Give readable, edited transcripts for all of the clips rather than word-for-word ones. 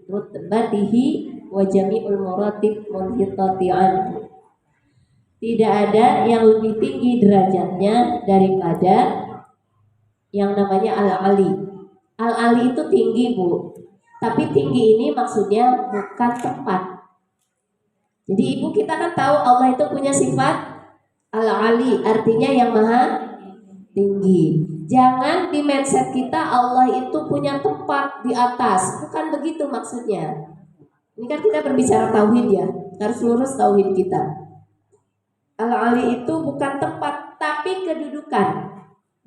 rutbatihi wa jami'ul muratib munhitati anhu. Tidak ada yang lebih tinggi derajatnya daripada yang namanya al-ali. Al-ali itu tinggi, Bu. Tapi tinggi ini maksudnya bukan tempat. Jadi Ibu, kita kan tahu Allah itu punya sifat al-ali, artinya yang maha tinggi. Jangan di mindset kita Allah itu punya tempat di atas. Bukan begitu maksudnya. Ini kan kita berbicara tauhid ya. Harus lurus tauhid kita. Al-ali itu bukan tempat, tapi kedudukan,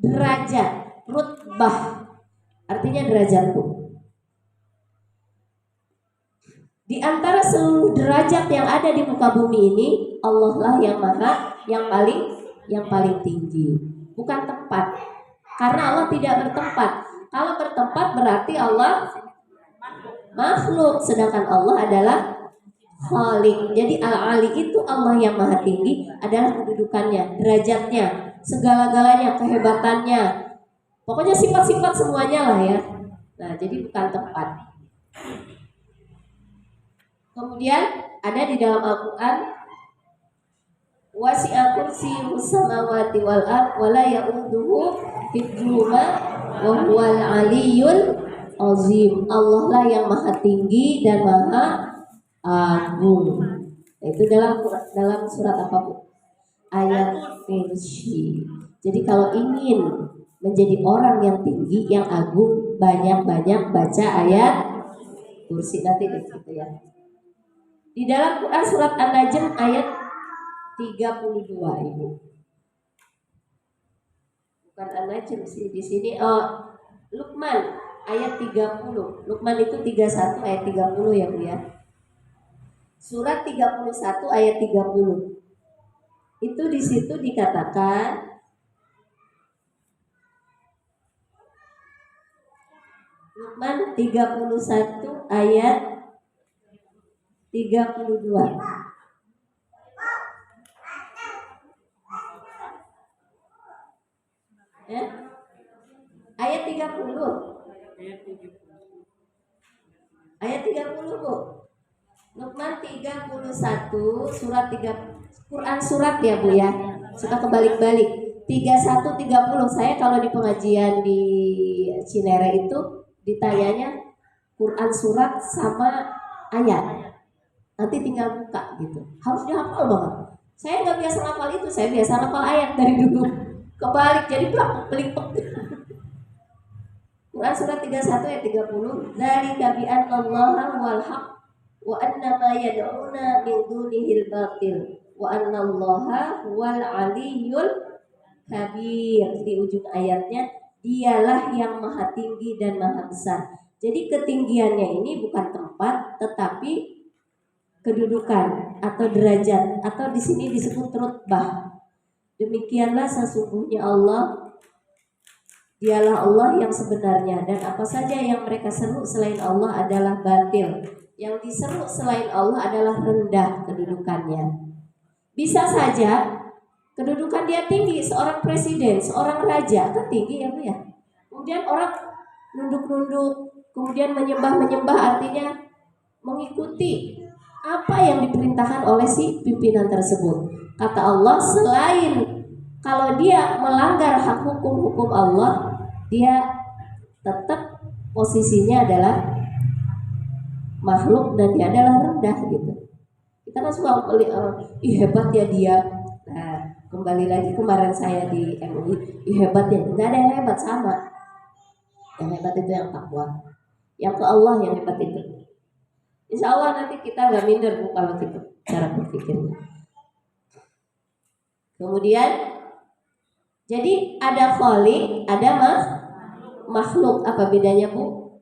derajat, rutbah. Artinya derajat, Bu. Di antara seluruh derajat yang ada di muka bumi ini, Allah lah yang maha, yang paling tinggi. Bukan tempat. Karena Allah tidak bertempat. Kalau bertempat berarti Allah makhluk, sedangkan Allah adalah Khalik. Jadi al-ali itu Allah yang maha tinggi, adalah kedudukannya, derajatnya, segala-galanya, kehebatannya. Pokoknya sifat-sifat semuanya lah ya. Nah, jadi bukan tempat. Kemudian ada di dalam Al-Quran, wasi'a kursiyyuhus samawati wal ard wa la ya'uduhu hifdzuhuma wa huwal aliyyul azim. Allah lah yang maha tinggi dan maha agung. Itu dalam surat apa, Bu? Ayat Kursi. Jadi kalau ingin menjadi orang yang tinggi, yang agung, banyak-banyak baca ayat Kursi. Nanti deh gitu ya. Di dalam Quran surat An-Najm ayat 32, Ibu. Bukan An-Najm sih di sini. Luqman ayat 30. Luqman itu 31 ayat 30 ya, Bu ya. Surat 31 ayat 30. Itu di situ dikatakan Luqman 31 ayat 32. Ayat 30. Ayat 30, Bu. Luqman 31 surat 3, Quran surat ya, Bu ya. Suka kebalik-balik. 31 30. Saya kalau di pengajian di Cinere itu ditanyanya Quran surat sama ayat. Nanti tinggal buka gitu. Harus dihafal banget. Saya nggak biasa hafal itu, saya biasa hafal ayat dari dulu. Kebalik jadi pelipek. Quran surat 31 ayat 30. Dzalika bi annallaha wal haq wa anna ma yad'una min dunihil batil wa annallaha huwal aliyyul kabir. Di ujung ayatnya, dialah yang maha tinggi dan maha besar. Jadi ketinggiannya ini bukan tempat, tetapi kedudukan atau derajat, atau di sini disebut rutbah. Demikianlah sesungguhnya Allah, dialah Allah yang sebenarnya, dan apa saja yang mereka seru selain Allah adalah batil. Yang diseru selain Allah adalah rendah kedudukannya. Bisa saja kedudukan dia tinggi, seorang presiden, seorang raja kan tinggi ya, Bu ya. Kemudian orang nunduk-nunduk, kemudian menyembah-menyembah, artinya mengikuti apa yang diperintahkan oleh si pimpinan tersebut. Kata Allah, selain kalau dia melanggar hak hukum Allah, dia tetap posisinya adalah makhluk dan dia adalah rendah gitu. Kita kan suka hebat ya dia. Nah, kembali lagi kemarin saya di MUI, hebat ya. Nggak ada yang hebat, sama. Yang hebat itu yang takwa. Yang ke Allah yang hebat itu. Insya Allah nanti kita nggak minder, Bu, kalau gitu cara berpikirnya. Kemudian, jadi ada khaliq, ada makhluk. Apa bedanya, Bu?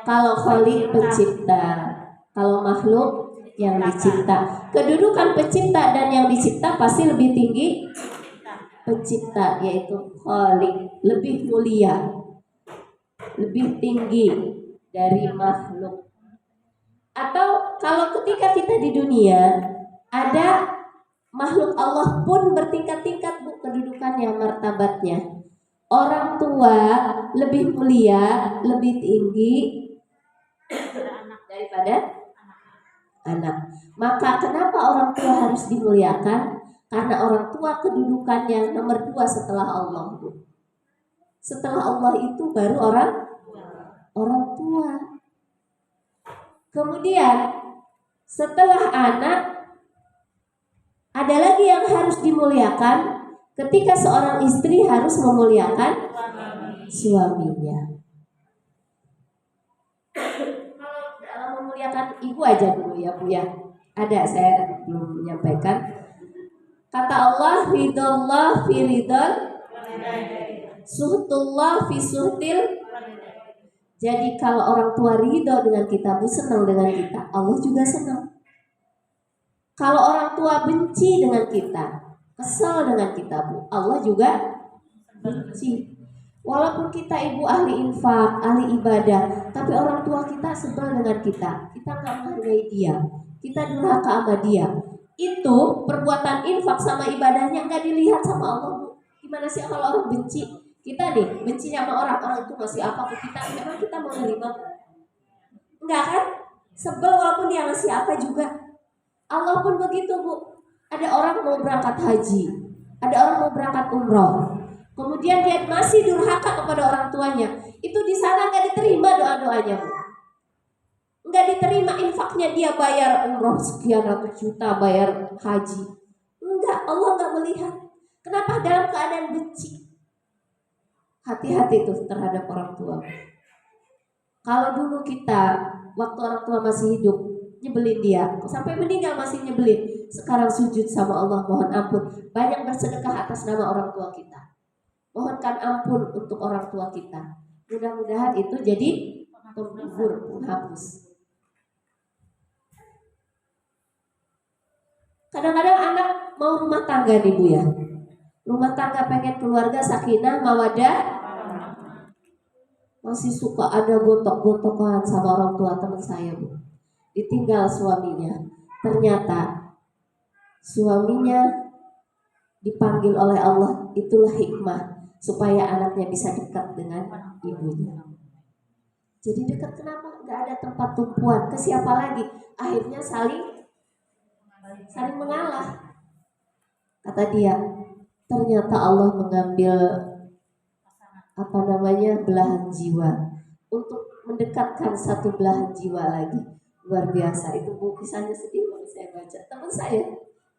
Kalau khaliq pencipta, kalau makhluk yang dicipta. Kedudukan pencipta dan yang dicipta pasti lebih tinggi pencipta, yaitu khaliq, lebih mulia, lebih tinggi dari makhluk. Atau kalau ketika kita di dunia, ada makhluk Allah pun bertingkat-tingkat, Bu, kedudukannya, martabatnya. orang tua lebih mulia, lebih tinggi daripada anak. Maka kenapa orang tua harus dimuliakan? Karena orang tua kedudukannya nomor 2 setelah Allah. Setelah Allah itu baru orang tua. Kemudian setelah anak ada lagi yang harus dimuliakan. Ketika seorang istri harus memuliakan suaminya. Kalau dalam memuliakan ibu aja dulu ya Bu ya. Ada, saya belum menyampaikan. Kata Allah, ridallah fi ridal, suhtullah fi suhtil. Jadi kalau orang tua ridho dengan kita, Bu, senang dengan kita, Allah juga senang. Kalau orang tua benci dengan kita, kesal dengan kita, Bu, Allah juga benci. Walaupun kita ibu ahli infak, ahli ibadah, tapi orang tua kita sebel dengan kita nggak menghargai dia, kita durhaka sama dia. Itu perbuatan infak sama ibadahnya nggak dilihat sama Allah, Bu. Gimana sih kalau orang benci kita nih, benci sama orang itu masih apa ke kita? Memang kita mau nerima? Enggak kan? Sebel walaupun dia ngasih apa juga. Allah pun begitu, Bu. Ada orang mau berangkat haji, ada orang mau berangkat umroh, kemudian dia masih durhaka kepada orang tuanya. Itu di sana nggak diterima doa-doanya, Bu. Nggak diterima infaknya, dia bayar umroh sekian ratus juta, bayar haji. Enggak, Allah nggak melihat. Kenapa? Dalam keadaan benci. Hati-hati tuh terhadap orang tua. Kalau dulu kita waktu orang tua masih hidup nyebelin dia, sampai meninggal masih nyebelin, sekarang sujud sama Allah, mohon ampun, banyak bersedekah atas nama orang tua kita, mohonkan ampun untuk orang tua kita. Mudah-mudahan itu jadi penghibur, penghapus. Kadang-kadang anak mau rumah tangga nih, Bu ya, rumah tangga pengen keluarga sakinah mawadah, masih suka ada gontok-gontokan sama orang tua. Teman saya, Bu, ditinggal suaminya, ternyata suaminya dipanggil oleh Allah, itulah hikmah supaya anaknya bisa dekat dengan ibunya. Jadi dekat kenapa? Gak ada tempat tumpuan, ke siapa lagi? Akhirnya saling mengalah. Kata dia, ternyata Allah mengambil belahan jiwa untuk mendekatkan satu belahan jiwa lagi. Luar biasa. Itu Bu, kisahnya sedih kalau saya baca. Teman saya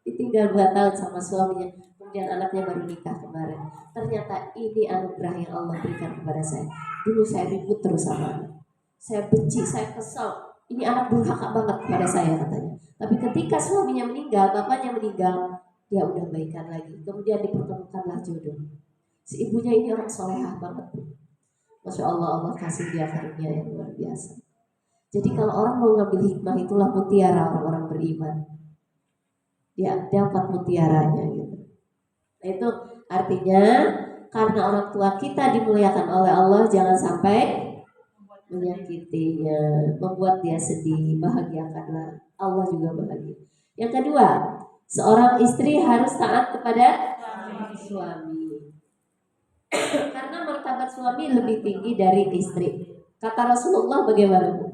ditinggal 2 tahun sama suaminya, kemudian anaknya baru nikah kemarin. Ternyata ini anugerah yang Allah berikan kepada saya. Dulu saya ribut terus sama anak, saya benci, saya kesal, ini anak durhaka banget kepada saya katanya. Tapi ketika suaminya meninggal, bapaknya meninggal, dia udah baikan lagi. Kemudian dipertemukanlah jodoh. Si ibunya ini orang solehah banget, Masya Allah, Allah kasih dia karunia yang luar biasa. Jadi kalau orang mau ngambil hikmah, itulah mutiara orang-orang beriman. Dia dapat mutiaranya gitu. Nah itu artinya karena orang tua kita dimuliakan oleh Allah, jangan sampai menyakitinya, membuat dia sedih. Bahagiakanlah, Allah juga bahagia. Yang kedua, seorang istri harus taat kepada suami. Karena martabat suami lebih tinggi dari istri. Kata Rasulullah bagaimana, Bu?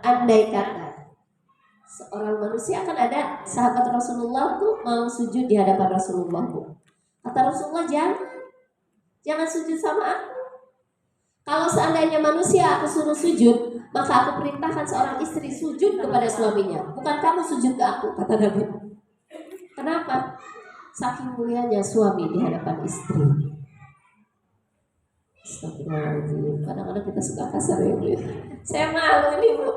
Andai kata seorang manusia, kan ada sahabat Rasulullah tuh mau sujud di hadapan Rasulullah, Bu. Kata Rasulullah, jangan sujud sama aku. Kalau seandainya manusia aku suruh sujud, maka aku perintahkan seorang istri sujud kepada suaminya, bukan kamu sujud ke aku, kata Nabi. Kenapa? Saking mulianya suami di hadapan istri. Astagfirullahaladzim. Kadang-kadang kita suka kasar ya, Bu. Saya malu ini, Bu.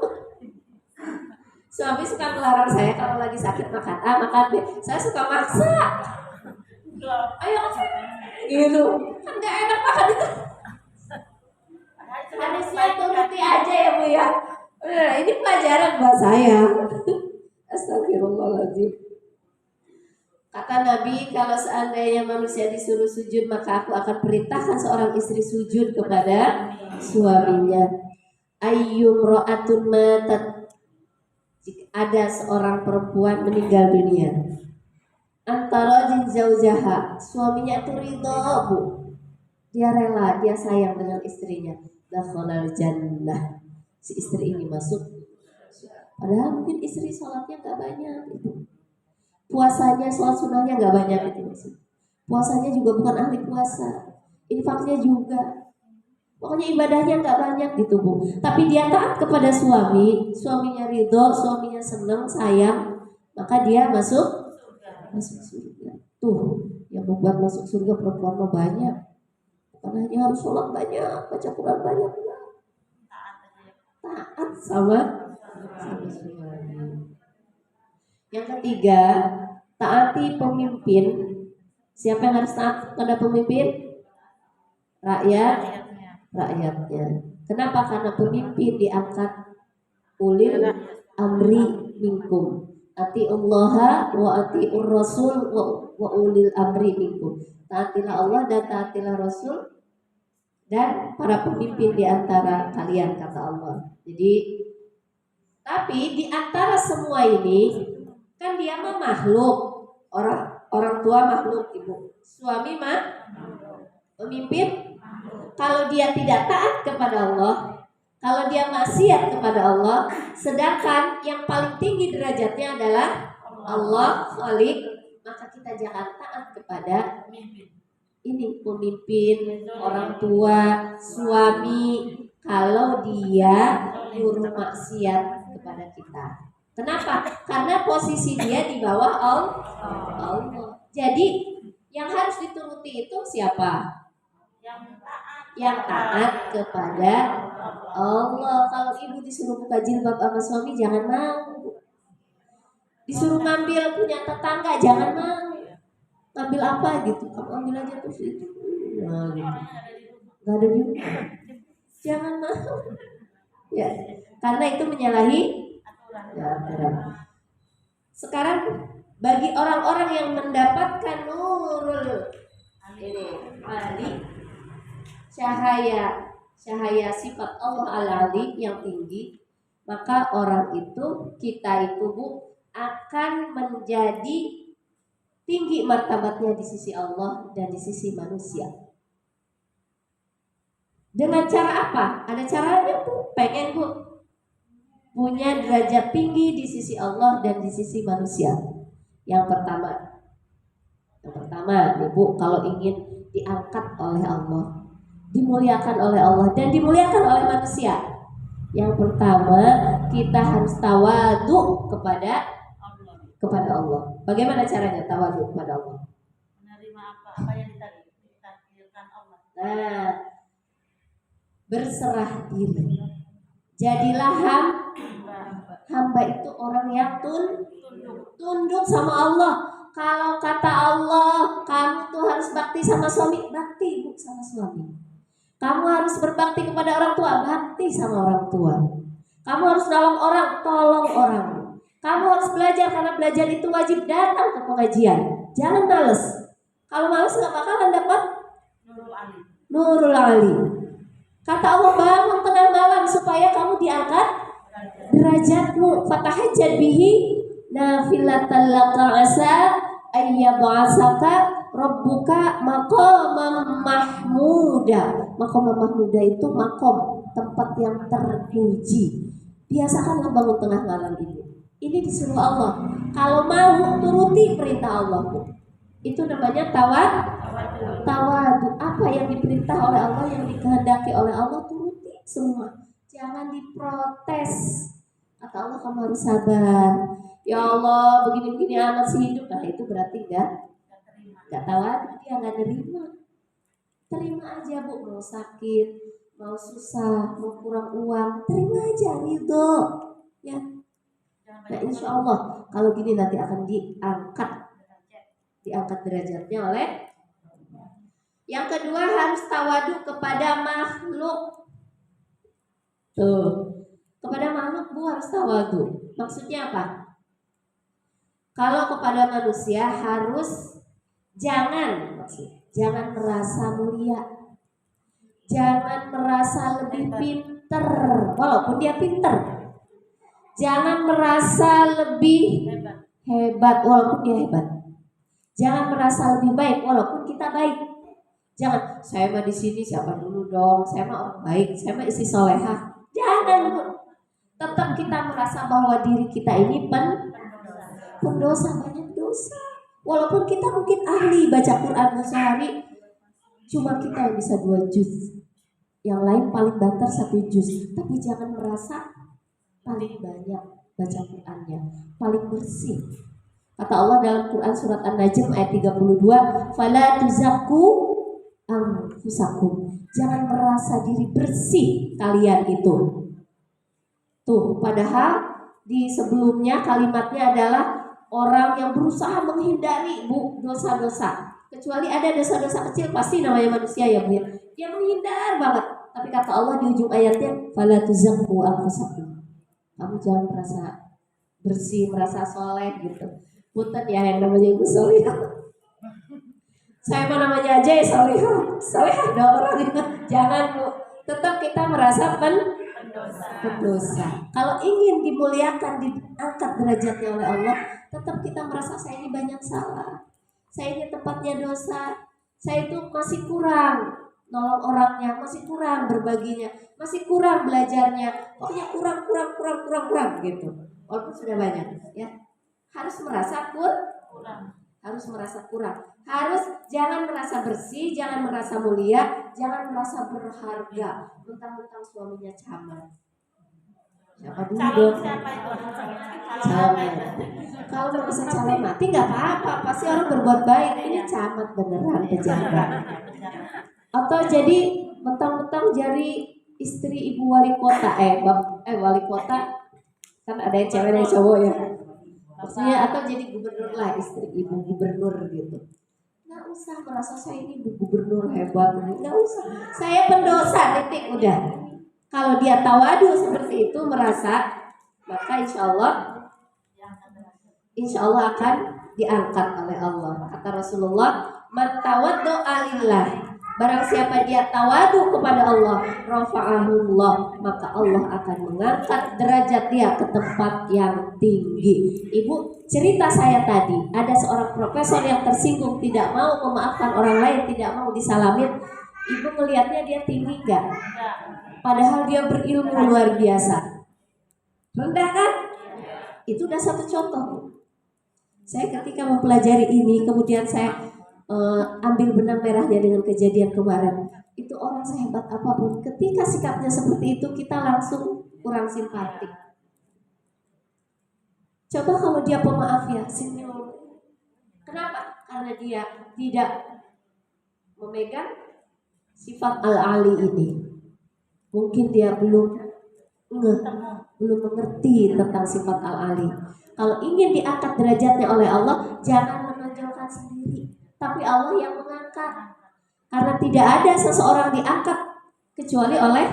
Suami suka melarang saya kalau lagi sakit makan A, makan B. Saya suka maksa. Ayo, gitu. Kan gak enak makan itu. Hadisnya turuti aja ya, Bu ya. Ini pelajaran buat saya. Astagfirullahaladzim. Kata Nabi, kalau seandainya manusia disuruh sujud, maka aku akan perintahkan seorang istri sujud kepada suaminya. Ayyum ro'atun matat, jika ada seorang perempuan meninggal dunia, antara jin zaujaha, suaminya itu ridho, Bu, Dia rela, dia sayang dengan istrinya. Dakhalal jannah. Si istri ini masuk. Padahal mungkin istri sholatnya nggak banyak itu. Puasanya, sholat sunnahnya nggak banyak itu maksud. Puasanya juga bukan ahli puasa. Infaknya juga. Pokoknya ibadahnya nggak banyak gitu Bu. Tapi dia taat kepada suami, suaminya ridho, suaminya senang, sayang, maka dia masuk surga. Tuh, yang membuat masuk surga perempuan mah banyak. Bukan hanya harus sholat banyak, baca Quran banyak, taat sama suami. Yang ketiga, taati pemimpin. Siapa yang harus taat pada pemimpin? Rakyatnya. Kenapa? Karena pemimpin diangkat ulil amri minkum. Ati Allah wa ati Rasul wa ulil amri minkum. Taatilah Allah dan taatilah Rasul dan para pemimpin di antara kalian, kata Allah. Jadi, tapi di antara semua ini kan dia mah makhluk, orang tua makhluk, ibu, suami mah pemimpin. Kalau dia tidak taat kepada Allah, kalau dia maksiat kepada Allah, sedangkan yang paling tinggi derajatnya adalah Allah Khalik, maka kita jangan taat kepada ini pemimpin, orang tua, suami, kalau dia nyuruh maksiat kepada kita. Kenapa? Karena posisi dia di bawah Allah. Jadi yang harus dituruti itu siapa? Yang taat kepada Allah. Kalau ibu disuruh buka jilbab sama suami, jangan mau. Disuruh ngambil punya tetangga, jangan mau. Ngambil apa gitu? Kamu ambil aja terus itu. Nah, gitu. Gak ada di rumah. Jangan mau. Ya, karena itu menyalahi aturan. Sekarang bagi orang-orang yang mendapatkan nurul ini ali, cahaya sifat Allah al-ali yang tinggi, maka orang itu, kita itu Bu, akan menjadi tinggi martabatnya di sisi Allah dan di sisi manusia. Dengan cara apa? Ada caranya Bu. Pengen Bu punya derajat tinggi di sisi Allah dan di sisi manusia. Yang pertama nih Bu, kalau ingin diangkat oleh Allah, dimuliakan oleh Allah dan dimuliakan oleh manusia, yang pertama kita harus tawadu kepada Allah. Bagaimana caranya tawadu kepada Allah? Menerima apa yang ditakdirkan Allah. Nah, berserah diri. Jadilah hamba itu orang yang tunduk sama Allah. Kalau kata Allah, kamu tuh harus bakti sama suami, bakti Bu sama suami. Kamu harus berbakti kepada orang tua, bakti sama orang tua. Kamu harus nolong orang, tolong orang. Kamu harus belajar, karena belajar itu wajib, datang ke pengajian. Jangan males. Kalau males gak bakalan dapat Nurul Ali. Kata Allah, bangun tengah malam supaya kamu diangkat derajatmu. Fatahajjad bihi nafilatan laka asa ayyab'asaka rabbuka maqamam mahmuda. Maqam mahmuda itu makom, tempat yang terpuji. Biasakanlah bangun tengah malam itu. Ini disuruh Allah. Kalau mau turuti perintah Allah, itu namanya tawadu. Apa yang diperintah oleh Allah, yang dikehendaki oleh Allah, turuti semua. Jangan diprotes. Kata Allah, kamu harus sabar. Ya Allah, begini-begini anak sih hidup. Nah itu berarti gak tawadu, dia gak nerima. Terima aja Bu, mau sakit, mau susah, mau kurang uang, terima aja, ridho. Ya. Nah insya Allah kalau gini nanti akan diangkat derajatnya oleh. Yang kedua harus tawadu kepada makhluk. Tuh, kepada makhluk Bu harus tawadu. Maksudnya apa? Kalau kepada manusia harus jangan merasa mulia, jangan merasa lebih pinter walaupun dia pinter. Jangan merasa lebih hebat walaupun dia hebat. Jangan merasa lebih baik walaupun kita baik. Jangan, saya mah di sini siapa dulu dong, saya mah orang baik, saya mah istri solehah. Jangan, Bu. Tetap kita merasa bahwa diri kita ini pendosa, banyak dosa. Walaupun kita mungkin ahli baca Quran sehari, cuma kita yang bisa 2 juz, yang lain paling banter 1 juz. Tapi jangan merasa paling banyak baca Qurannya, paling bersih. Kata Allah dalam Quran surat An-Najm ayat 32, "Fala tuzakku anfusakum." Jangan merasa diri bersih kalian itu. Tuh, padahal di sebelumnya kalimatnya adalah orang yang berusaha menghindari dosa-dosa. Kecuali ada dosa-dosa kecil, pasti namanya manusia ya, Bu. Dia menghindar banget. Tapi kata Allah di ujung ayatnya, "Fala tuzakku anfusakum." Kamu jangan merasa bersih, merasa soleh gitu. Punten ya yang namanya ibu soleh. Saya mah namanya aja ya soleh. Soleh ada orang itu. Jangan, Bu. Tetap kita merasa pendosa. Kalau ingin dimuliakan, diangkat derajatnya oleh Allah, tetap kita merasa saya ini banyak salah. Saya ini tempatnya dosa. Saya itu masih kurang nolong orangnya, masih kurang berbaginya, masih kurang belajarnya. Pokoknya kurang gitu. Walaupun sudah banyak, ya. Harus merasa harus merasa kurang. Jangan merasa bersih, jangan merasa mulia, jangan merasa berharga. Mentang-mentang suaminya camat. Siapa dulu dong? Camat. Kalau merasa calon mati nggak apa-apa, pasti orang berbuat baik. Ini camat beneran, pejabat. Atau jadi mentang-mentang jadi istri ibu wali kota, wali kota kan ada yang cewek dan cowok ya. Maksudnya atau jadi gubernur lah, istri ibu gubernur gitu. Nggak usah merasa saya ini ibu gubernur hebat, nggak usah. Saya pendosa, titik, udah. Kalau dia tawadu seperti itu merasa, maka insya Allah akan diangkat oleh Allah. Kata Rasulullah, "Man tawaddu'a lillah." Barang siapa dia tawadu kepada Allah, rafa'ahullah, maka Allah akan mengangkat derajat dia ke tempat yang tinggi. Ibu, cerita saya tadi, ada seorang profesor yang tersinggung, tidak mau memaafkan orang lain, tidak mau disalamin. Ibu melihatnya dia tinggi enggak? Padahal dia berilmu luar biasa. Rendah kan? Itu udah satu contoh. Saya ketika mempelajari ini, kemudian saya ambil benang merahnya dengan kejadian kemarin. Itu orang sehebat apapun, ketika sikapnya seperti itu, kita langsung kurang simpatik. Coba kalau dia pemaaf ya, senyum. Kenapa? Karena dia tidak memegang sifat al-ali ini. Mungkin dia belum mengerti tentang sifat al-ali. Kalau ingin diangkat derajatnya oleh Allah, jangan menonjolkan sendiri, tapi Allah yang mengangkat. Karena tidak ada seseorang diangkat kecuali oleh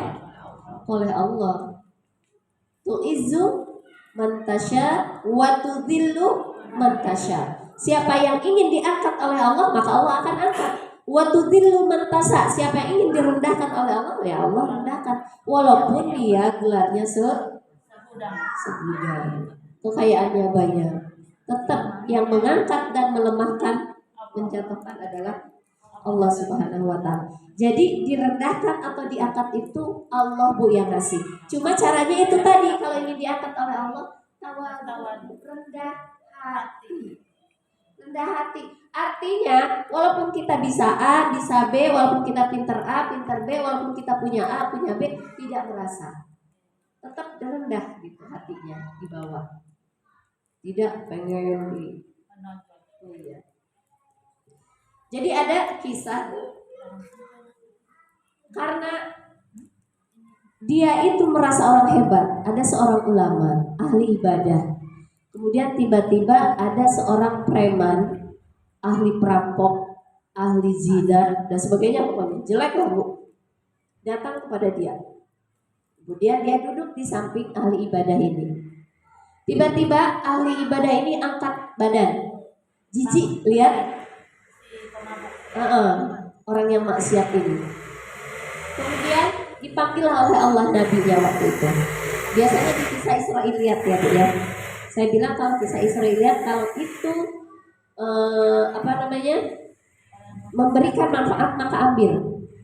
Allah. Tu'izzu man tasya wa tudhillu man tasya. Siapa yang ingin diangkat oleh Allah, maka Allah akan angkat. Wa tudhillu man tasya. Siapa yang ingin direndahkan oleh Allah, ya Allah rendahkan. Walaupun dia gelarnya sebidang, kekayaannya banyak, tetap yang mengangkat dan melemahkan, menjatuhkan adalah Allah Subhanahu wa Ta'ala. Jadi direndahkan atau diangkat itu Allah, Bu, yang kasih. Cuma caranya itu tadi, kalau ingin diangkat oleh Allah, tawadu, rendah hati. Rendah hati artinya walaupun kita bisa A, bisa B, walaupun kita pinter A, pinter B, walaupun kita punya A, punya B, tidak merasa, tetap rendah gitu hatinya di bawah. Tidak pengen iya. Jadi ada kisah, karena dia itu merasa orang hebat. Ada seorang ulama, ahli ibadah. Kemudian tiba-tiba ada seorang preman, ahli perampok, ahli zina dan sebagainya, pokoknya jelek lah, Bu, datang kepada dia. Kemudian dia duduk di samping ahli ibadah ini. Tiba-tiba ahli ibadah ini angkat badan. Jijik lihat orang yang maksiat ini. Kemudian dipanggil oleh Allah nabinya waktu itu. Biasanya di kisah Israiliyat ya, Bu ya. Saya bilang kalau kisah Israiliyat, kalau itu memberikan manfaat maka ambil.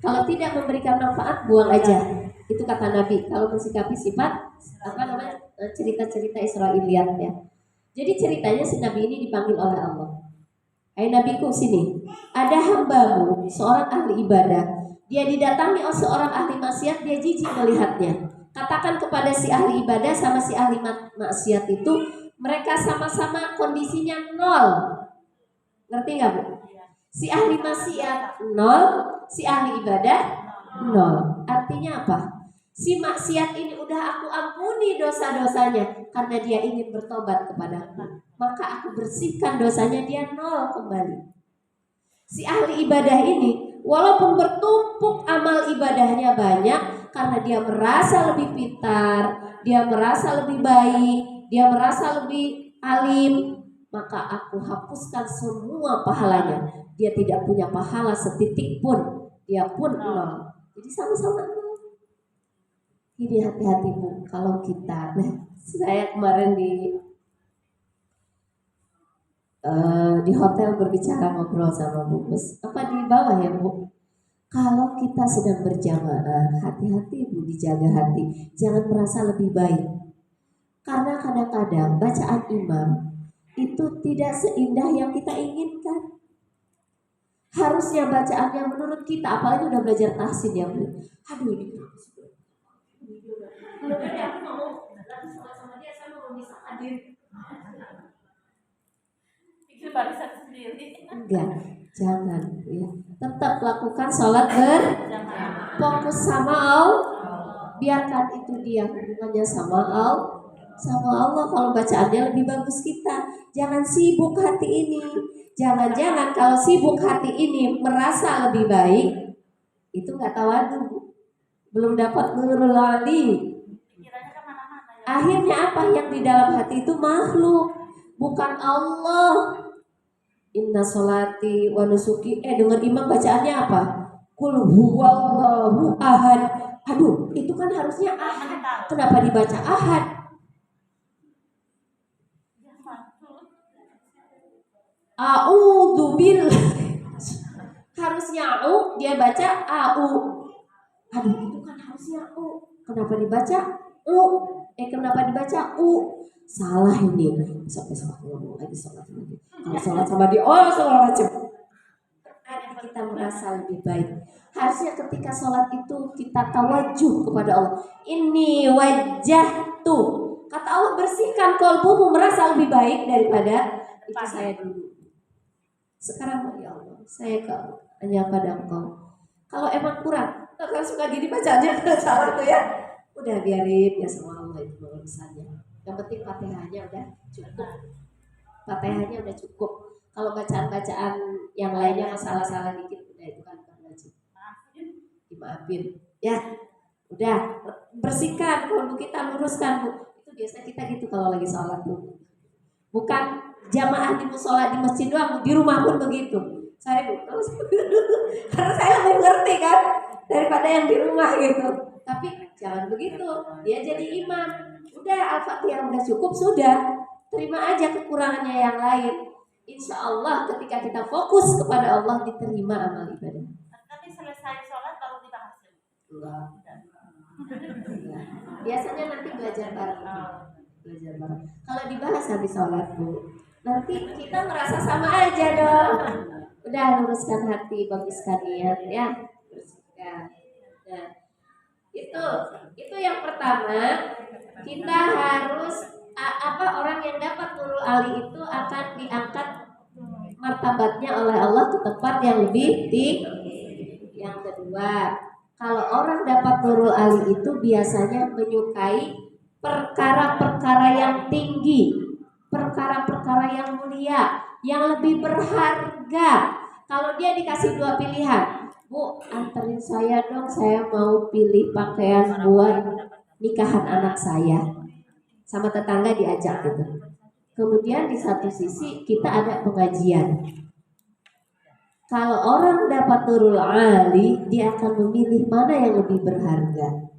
Kalau tidak memberikan manfaat, buang aja. Itu kata Nabi. Kalau mensikapi sifat cerita-cerita Israiliyat ya. Jadi ceritanya si Nabi ini dipanggil oleh Allah. Hai Nabiku sini. Ada hambamu, seorang ahli ibadah. Dia didatangi oleh seorang ahli maksiat, dia jijik melihatnya. Katakan kepada si ahli ibadah sama si ahli maksiat itu, mereka sama-sama kondisinya nol. Ngerti nggak Bu? Si ahli maksiat nol, si ahli ibadah nol. Artinya apa? Si maksiat ini udah aku ampuni dosa-dosanya karena dia ingin bertobat kepadaku. Maka aku bersihkan dosanya, dia nol kembali. Si ahli ibadah ini walaupun bertumpuk amal ibadahnya banyak, karena dia merasa lebih pintar, dia merasa lebih baik, dia merasa lebih alim, maka aku hapuskan semua pahalanya. Dia tidak punya pahala setitik pun, dia pun nol. Jadi sama-sama nol. Ini hati-hati Bu, kalau kita, saya kemarin di hotel berbicara ngobrol sama Bu Bus, apa di bawah ya Bu? Kalau kita sedang berjamaah, hati-hati Bu, dijaga hati, jangan merasa lebih baik. Karena kadang-kadang bacaan imam itu tidak seindah yang kita inginkan. Harusnya bacaan yang menurut kita, apalagi udah belajar tahsin ya Bu. Aduh ini kalau aku mau lagi sama dia, saya mau bisa hadir. Pikir barisan sendiri. Enggak, jangan ya. Tetap lakukan sholat fokus sama Allah. Biarkan itu dia hubungannya sama Allah. Kalau bacaannya lebih bagus kita. Jangan sibuk hati ini. Jangan-jangan kalau sibuk hati ini merasa lebih baik, itu nggak tawadu, belum dapat nurul ali. Akhirnya apa yang di dalam hati itu makhluk, bukan Allah. Inna sholati wa nusuki. Dengar imam bacaannya apa? Qul huwallahu ahad. Aduh, itu kan harusnya ahad. Kenapa dibaca ahad? A'udzu billahi. Harusnya au, dia baca au. Aduh, itu kan harusnya u. Kenapa dibaca u? Kenapa dibaca u? Salah ini. Besok ngomong lagi sholat lagi. Kalau sholat sama dia, segala macam. Kita merasa lebih baik. Harusnya ketika sholat itu kita tawajuh kepada Allah. Ini wajah tuh. Kata Allah, bersihkan kalbumu merasa lebih baik daripada itu saya dulu. Sekarang ya Allah, saya hanya pada Engkau. Kalau emang kurang, kan suka gini bacanya salah tuh ya. Udah biarin ya sama Allah itu urusannya. Yang penting Fatihahnya udah cukup. Fatihahnya udah cukup. Kalau bacaan-bacaan yang lainnya masalah-salah dikit udah itu kan bukan wajib. Dimaafin. Ya, udah bersihkan kalbu kita, luruskan Bu. Itu biasa kita gitu kalau lagi sholat Bu. Bukan jamaah di musola di masjid doang, di rumah pun begitu. Saya karena saya lebih ngerti kan daripada yang di rumah gitu. Tapi jangan begitu, dia jadi imam. Udah Al-Fatihah udah cukup, sudah terima aja kekurangannya yang lain. Insya Allah ketika kita fokus kepada Allah, diterima amal ibadah. Tapi selesai sholat baru dibahas. Enggak. Biasanya nanti belajar bareng. Kalau dibahas habis sholat Bu, nanti kita merasa sama aja dong. Udah luruskan hati, baguskan niat ya. Bersihkan. Nah, itu yang pertama. Kita harus orang yang dapat nurul ali itu akan diangkat martabatnya oleh Allah ke tempat yang lebih tinggi. Yang kedua, kalau orang dapat nurul ali itu biasanya menyukai perkara-perkara yang tinggi, perkara-perkara yang mulia, yang lebih berharga. Kalau dia dikasih dua pilihan, Bu, anterin saya dong, saya mau pilih pakaian buat nikahan anak saya. Sama tetangga diajak gitu. Kemudian di satu sisi kita ada pengajian. Kalau orang dapat nurul ali, dia akan memilih mana yang lebih berharga.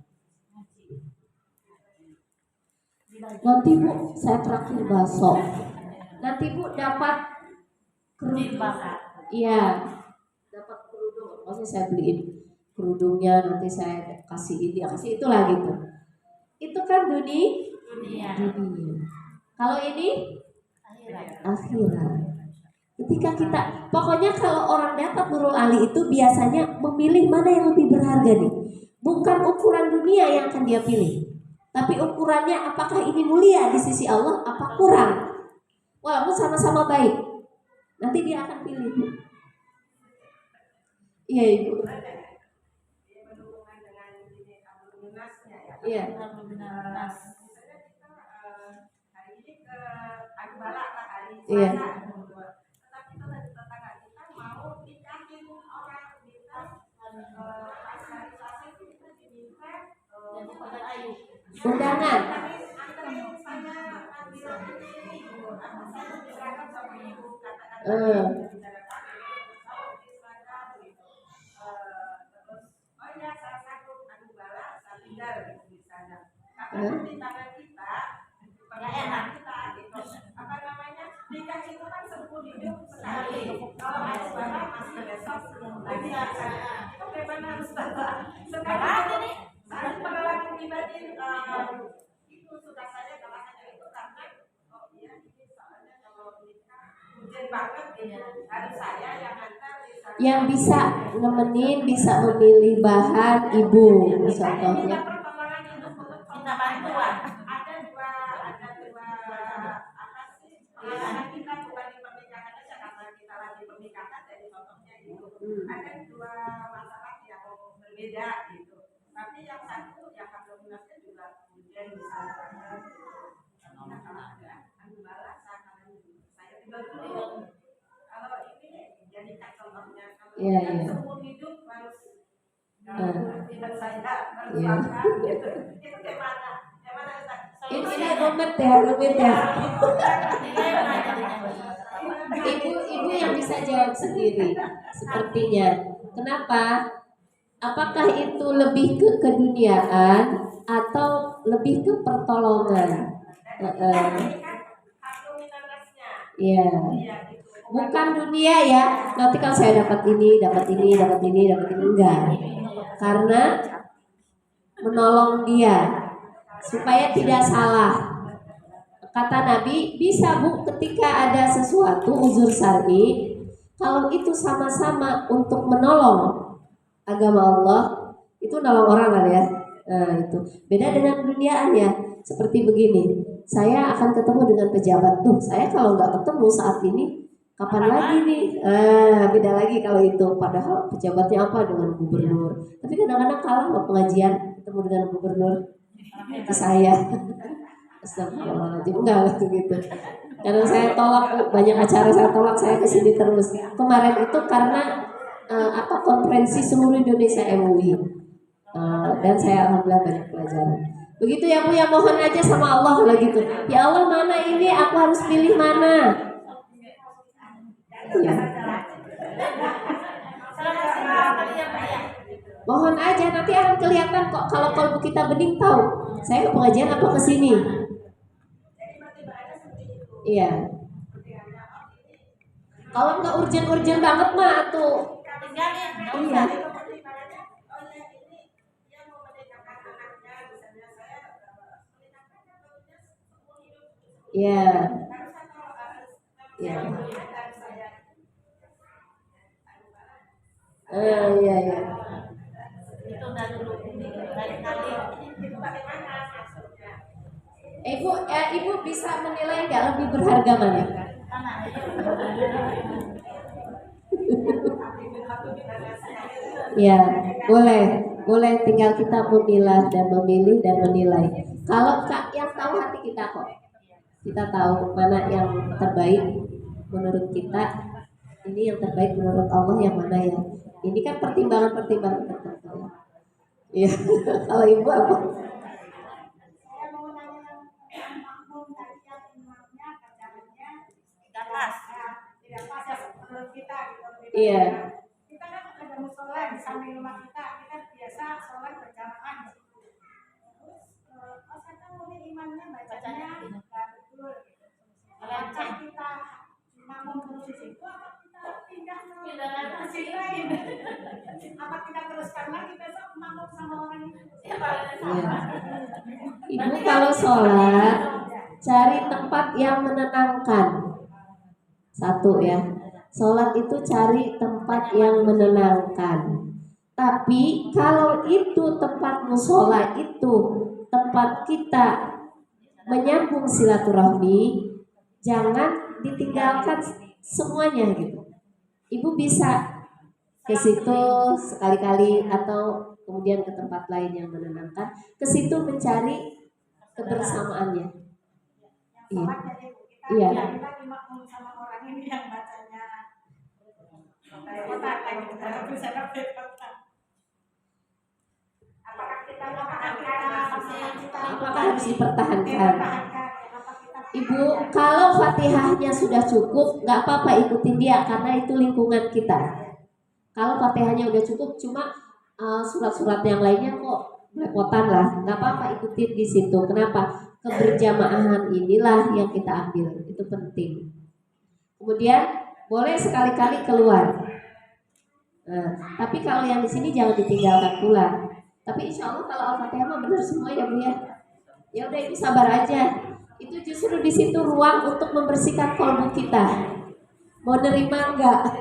Nanti Bu, saya traktir bakso. Nanti Bu dapat kerudung. Iya, dapat pokoknya saya beliin kerudungnya, nanti saya kasih ini, kasih itulah gitu. Itu kan Dunia. dunia. Kalau ini Akhirat. akhirat. Ketika kita, pokoknya kalau orang dapat Nurul Ali itu biasanya memilih mana yang lebih berharga nih. Bukan ukuran dunia yang akan dia pilih, tapi ukurannya apakah ini mulia di sisi Allah, apa kurang. Walaupun sama-sama baik, nanti dia akan pilih. Iya ibu. Iya. Iya. Undangan. Yang bisa nemenin, bisa memilih bahan ibu, contohnya. Minta bantuan. Ada dua apa sih? Pengalaman kita bukan di pernikahan aja, karena kita lagi pernikahan, jadi contohnya itu. Ada dua masalah yang berbeda gitu. Tapi yang satu yang kombinasinya juga kemudian misalnya kalau ada anu balas saya tinggal dulu. Kalau ini jadikan contohnya kalau seumur hidup harus tidak saya harus makan gitu. Itu gimana? Ini rumit ya. Ibu yang bisa jawab sendiri sepertinya. Kenapa? Apakah itu lebih ke keduniaan atau lebih ke pertolongan? Iya. Bukan dunia ya. Nanti kalau saya dapat ini enggak. Karena menolong dia supaya tidak salah. Kata Nabi, bisa Bu ketika ada sesuatu uzur syar'i, kalau itu sama-sama untuk menolong agama Allah, itu nolong orang kan ya. Nah, itu beda dengan keduniaan ya. Seperti begini, saya akan ketemu dengan pejabat tuh. Saya kalau nggak ketemu saat ini, kapan lagi nih? Beda lagi kalau itu. Padahal pejabatnya apa dengan gubernur. Tapi kadang-kadang kalah loh pengajian ketemu dengan gubernur. Itu saya. Astagfirullahaladzim, enggak gitu. Karena saya tolak banyak acara, saya kesini terus. Kemarin itu karena konferensi seluruh Indonesia MUI, dan saya alhamdulillah banyak pelajaran. Begitu ya Bu, ya mohon aja sama Allah kalau gitu. Ya Allah, mana ini, aku harus pilih mana? Ya. Mohon aja, nanti akan kelihatan kok kalau kalbu kita bening tahu. Saya ke pengajian apa ke sini? Iya. Kalau nggak urgent banget mah tuh. Iya. Iya. Iya. Iya. Itu udah dulu dari kali. Ibu bisa menilai nggak lebih berharga mana? Ya, boleh tinggal kita memilah dan memilih dan menilai. Kalau yang tahu hati kita kok, kita tahu mana yang terbaik menurut kita. Ini yang terbaik menurut Allah yang mana ya? Ini kan pertimbangan tertentu. Iya, kalau ibu apa? Tidak pas ya menurut kita gitu. Iya. Kita kan ada musola di samping rumah kita biasa sholat berjamaah. Terus saya kan mungkin imannya bacanya nggak betul gitu. Apakah kita makmum terus di situ atau kita pindah ke masjid lain? Ibu kalau sholat cari tempat yang menenangkan. Satu ya, sholat itu cari tempat yang menenangkan. Tapi kalau itu tempat musola itu tempat kita menyambung silaturahmi, jangan ditinggalkan semuanya gitu. Ibu bisa ke situ sekali-kali atau kemudian ke tempat lain yang menenangkan. Ke situ mencari kebersamaannya. Iya. Iya. Kita makmum sama orang ini yang bacanya kotak gitu, bisa dapat kotak. Apakah harus dipertahankan? Ibu, kalau Fatihahnya sudah cukup, nggak apa-apa ikutin dia karena itu lingkungan kita. Kalau Fatihahnya udah cukup, cuma surat-surat yang lainnya kok belepotan lah, nggak apa-apa ikutin di situ. Kenapa? Keberjamaahan inilah yang kita ambil, itu penting. Kemudian boleh sekali-kali keluar. Nah, tapi kalau yang di sini jangan ditinggalkan pula. Tapi insya Allah kalau Al-Fatihah mah benar semua ya Bu ya. Ya udah Ibu sabar aja. Itu justru di situ ruang untuk membersihkan kolbu kita. Mau nerima enggak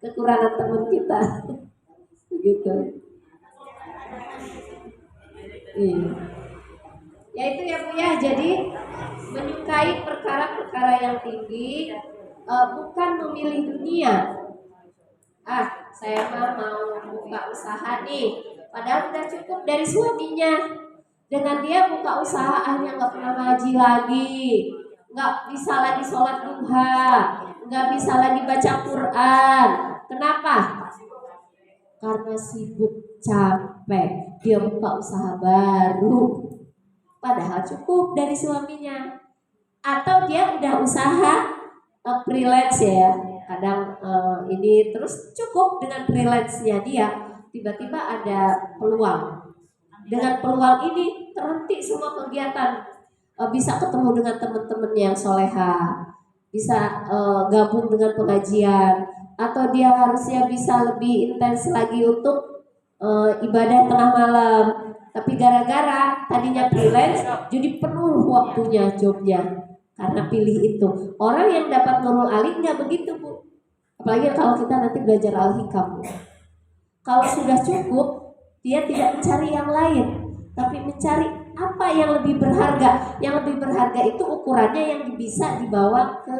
kekurangan teman kita? Begitu. Iya. Ya itu ya Bu ya. Jadi menyukai perkara-perkara yang tinggi, bukan memilih dunia. Saya mah mau buka usaha nih, padahal udah cukup dari suaminya. Dengan dia buka usaha akhirnya nggak pernah ngaji lagi, nggak bisa lagi sholat duha, nggak bisa lagi baca Quran. Kenapa? Karena sibuk, capek. Dia buka usaha baru, padahal cukup dari suaminya. Atau dia udah usaha freelance ya, kadang ini terus cukup dengan freelance-nya dia, tiba-tiba ada peluang. Dengan peluang ini terhenti semua kegiatan, bisa ketemu dengan teman-teman yang soleha, bisa gabung dengan pengajian, atau dia harusnya bisa lebih intens lagi untuk ibadah tengah malam. Tapi gara-gara tadinya freelance, jadi penuh waktunya jobnya karena pilih itu. Orang yang dapat Nurul Ali nggak begitu Bu, apalagi kalau kita nanti belajar Al-Hikam. Kalau sudah cukup, dia tidak mencari yang lain, tapi mencari apa yang lebih berharga. Yang lebih berharga itu ukurannya yang bisa dibawa ke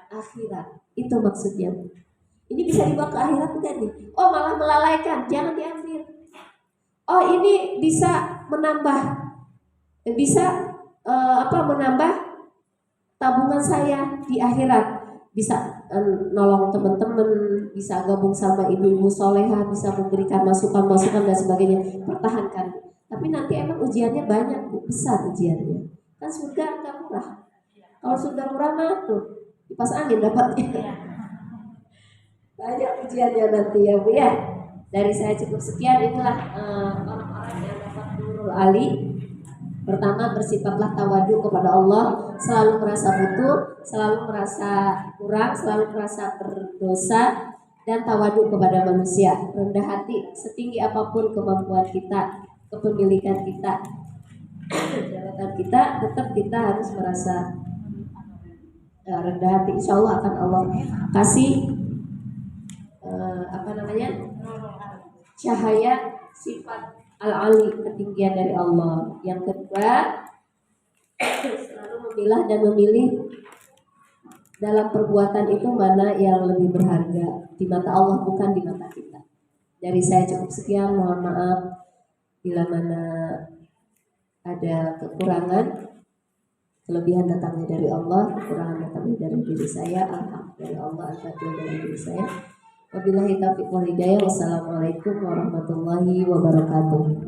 akhirat. Itu maksudnya. Ini bisa dibawa ke akhirat enggak nih? Oh malah melalaikan, jangan diambil. Oh ini bisa menambah, menambah tabungan saya di akhirat. Bisa nolong teman-teman, bisa gabung sama ibu-ibu soleha, bisa memberikan masukan-masukan dan sebagainya. Pertahankan. Tapi nanti emang ujiannya banyak, besar ujiannya. Kan surga nggak murah. Kalau surga murah mah tuh kipas angin dapatnya. Banyak ujiannya nanti ya Bu ya. Dari saya cukup sekian, itulah orang-orang yang dapat Nurul Ali. Pertama, bersifatlah tawadu kepada Allah, selalu merasa butuh, selalu merasa kurang, selalu merasa berdosa, dan tawadu kepada manusia. Rendah hati, setinggi apapun kemampuan kita, kepemilikan kita, jabatan kita, tetap kita harus merasa rendah hati. Insya Allah akan Allah kasih cahaya sifat Al-Ali, ketinggian dari Allah. Yang kedua, selalu memilah dan memilih dalam perbuatan itu mana yang lebih berharga di mata Allah, bukan di mata kita. Dari saya cukup sekian, mohon maaf bila mana ada kekurangan. Kelebihan datangnya dari Allah, kekurangan datangnya dari diri saya, alhamdulillah dari Allah, al-fadil dari diri saya. Wabillahi taufiq wal hidayah. Wassalamualaikum warahmatullahi wabarakatuh.